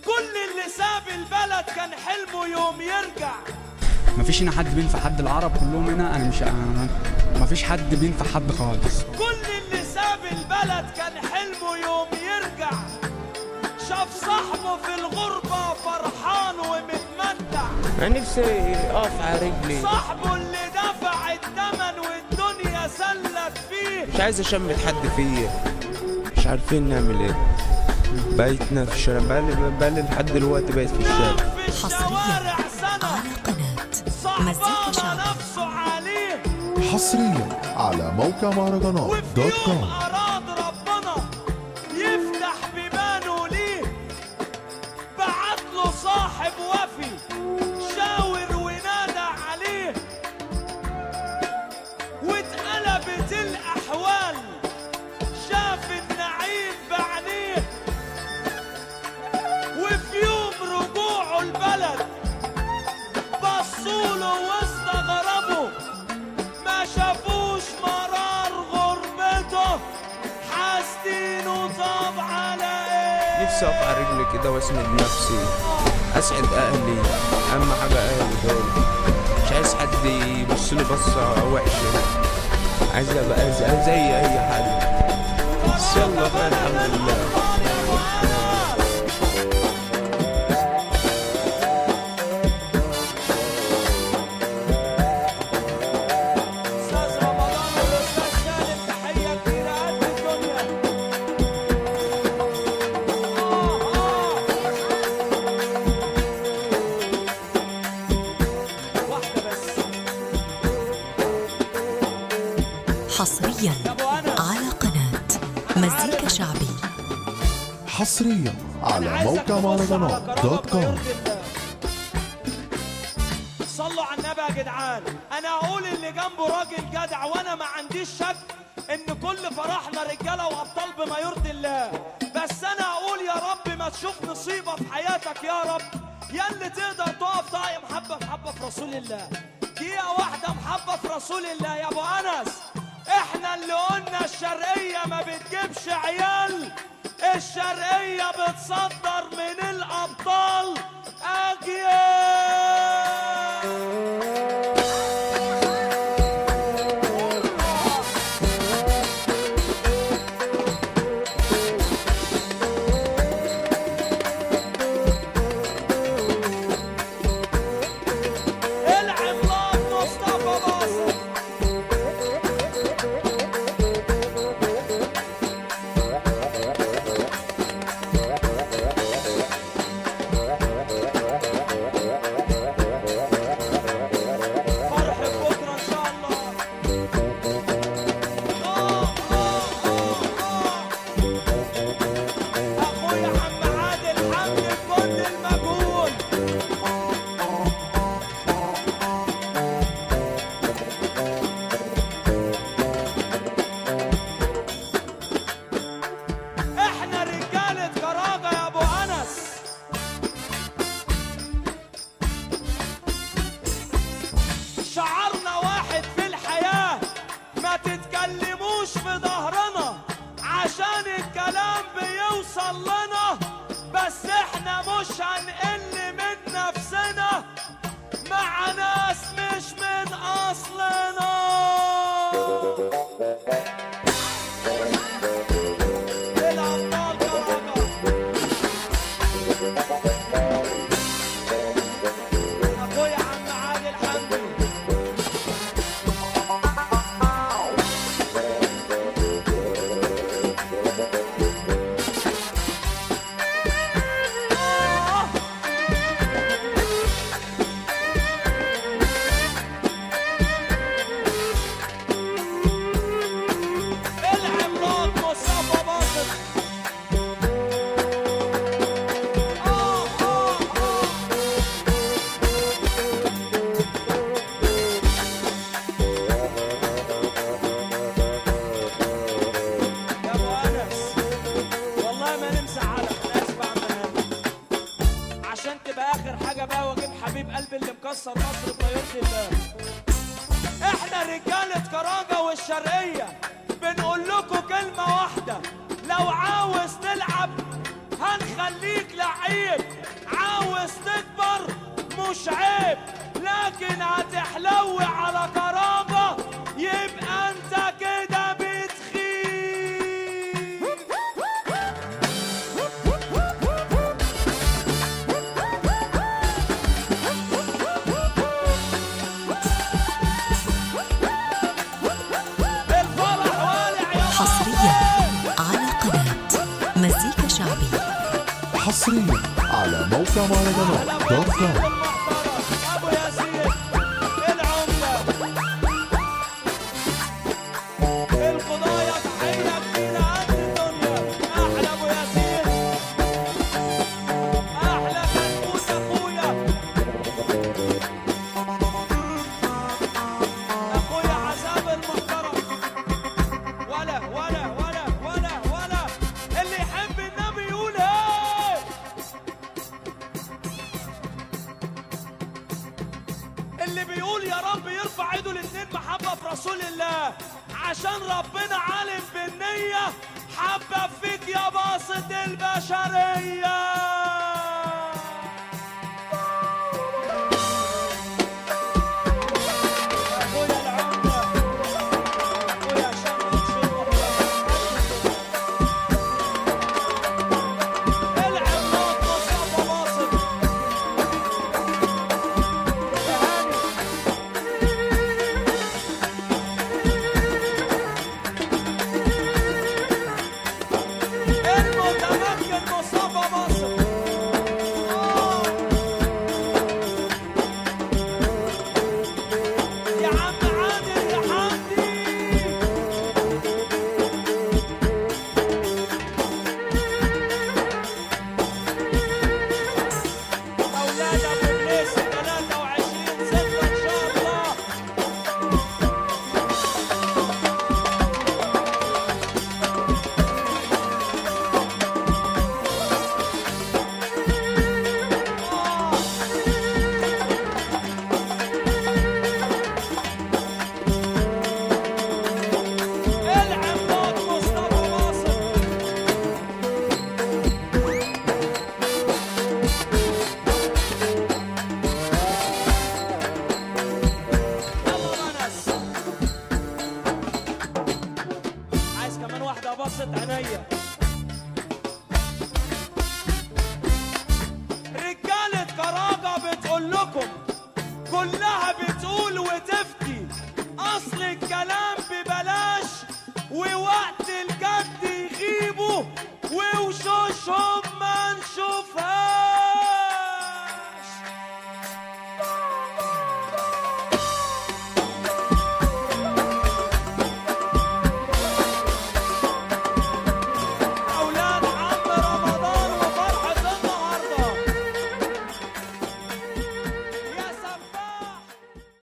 كل اللي ساب البلد كان حلمه يوم يرجع. مفيش هنا حد بينفع حد، العرب كلهم هنا أنا مفيش حد بينفع حد خالص. كل اللي ساب البلد كان حلمه يوم يرجع، شاف صاحبه في الغربة فرحان ومتمتع. أنا نفسي أقف على رجلي، صاحبه اللي دفع الثمن والدنيا سلت فيه. مش عايز أشمت حد فيه، مش عارفين نعمل إيه. بقيتنا في الشارع، بقالي لحد دلوقتي بايت في الشارع. في الشوارع سنة على قناة صاحبانا مزيكا شعبي. نفسه عليه. حصريا على موقع مهرجانات وفي دوت يوم كوم. أراد ربنا يفتح بيبانه ليه، بعت له صاحب وفي شاور ونادى عليه، واتقلبت الأحوال شاف النعيم بعينيه. وفي يوم رجوعه البلد بصوله واستغربوا، ما شافوش مرار غربته، حاسدينه طاب على ايه. نفسي أقف على رجلي كده وأسند نفسي، أسعد أهلي، أهم حاجة أهلي دول. مش عايز حد يبص لي بصة وحشة، عايز أبقى زي أي حد. بس يلا بقى الحمد لله. أستاذ رمضان والأستاذ سالم تحية كبيرة قد الدنيا. واحدة بس حصريا يا أبو أنس. على قناة مزيكا شعبي. حصريا على عايزك موقع تبص على مهرجانات كرامة دوت كوم. ويرضي الله. صلوا على النبي يا جدعان. انا اقول اللي جنبه راجل جدع، وانا ما عنديش شك ان كل فرحنا رجاله وابطال بما يرضي الله. بس انا اقول يا رب ما تشوف نصيبه في حياتك يا رب، يا اللي تقدر تقف طاقه محبه في حبه في رسول الله. دقيقه واحده محبه في رسول الله يا ابو انس. احنا اللي قلنا الشرقيه ما بتجيبش عيال، الشرقيه بتصدر من الابطال اجيال. العملاق مصطفى باصر. فرح بكره ان شاء الله. اخويا عم عادل حمدي بكل المجهود. احنا رجالة كراجة يا ابو انس. شعارنا واحد في الحياة، ما تتكلموش في ظهرنا عشان الكلام بيوصل لنا، بس احنا مش هنقل من نفسنا مع ناس مش من اصلنا. الأبطال كراجة. اخويا عم عادل حمدي. العملاق مصطفى باصر. يا ابو انس والله ما نمسح عليك، انا اسف يا عم هاني. عشان تبقى اخر حاجه بقى واجيب حبيب قلبي اللي مكسر مصر بطيرة الله. احنا رجاله كراجه والشرقيه بنقول لكم كلمه واحده، لو عاوز تلعب هنخليك لعيب، عاوز تكبر مش عيب، لكن هتحلوي على كرامة يبقى انت كده بتخيب. الفرح والع يا حصريا على قناة مزيكا شعبي. حصريا على موقع مهرجانات دوت كوم. ابو ياسين العمدة القضايا تحية كبيرة قد الدنيا. احلى ابو ياسين، احلى كتكوت اخويا، اخويا عذاب المحترم. ولا ولا ولا ولا ولا اللي يحب النبي يقول ايه. اللي بيقول يا رب يرفع ايده الاتنين محبة في رسول الله، عشان ربنا عالم بالنية، حبة فيك يا باسط البشرية. أخويا العمدة، أخويا شمس العملاق مصطفى باسط. يا هاني المتمكن مصطفى باسط. يا عم عادل يا حمدي، أولاد أبو بليس 23/6 إن شاء الله. العملاق مصطفى باسط. يلا ونس، عايز كمان واحدة باسط عينيا. رجالة كراجة بتقول لكم، كلها بتقول وتفتح